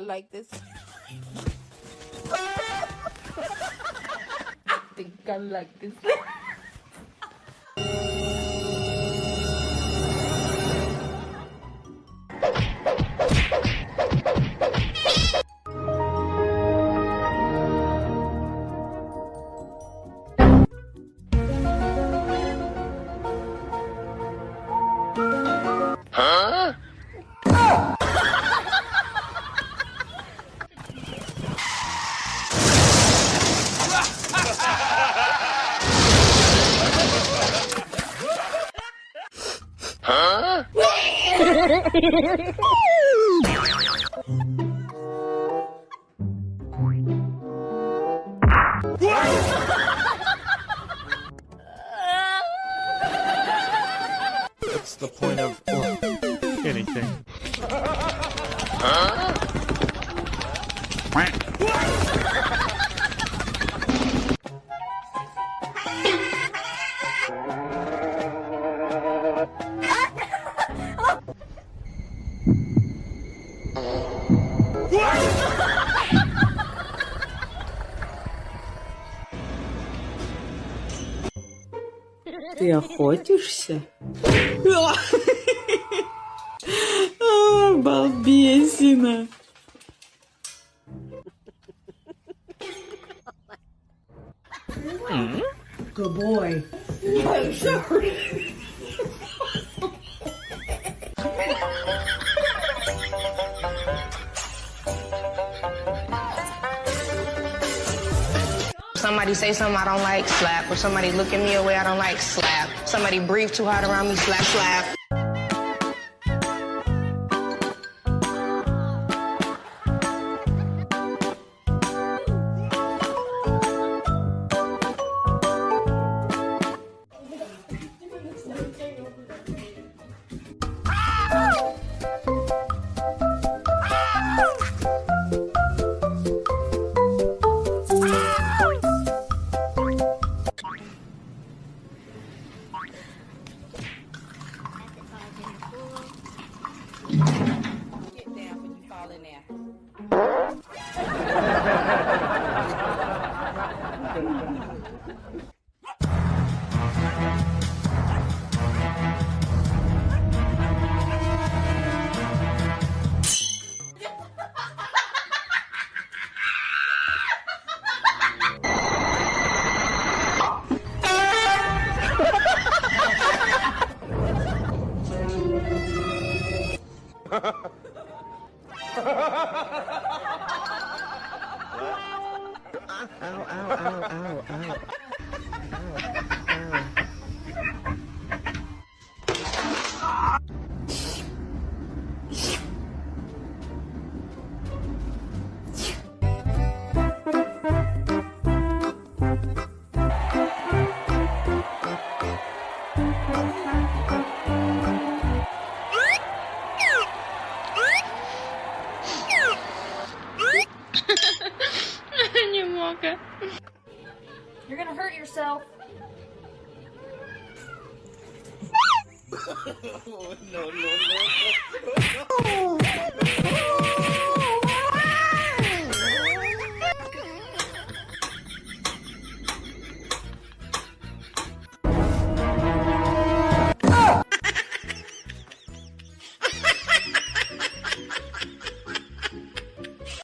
like this. Think I like this. Huh? Huh? What's the point of anything? Huh? Ты охотишься? Балбесина. Good boy. I'm sorry. Somebody say something I don't like, slap. Or somebody look at me a way I don't like, slap. Somebody breathe too hard around me, slap, slap. Get down when you fall in there. You're gonna hurt yourself. No, no, no.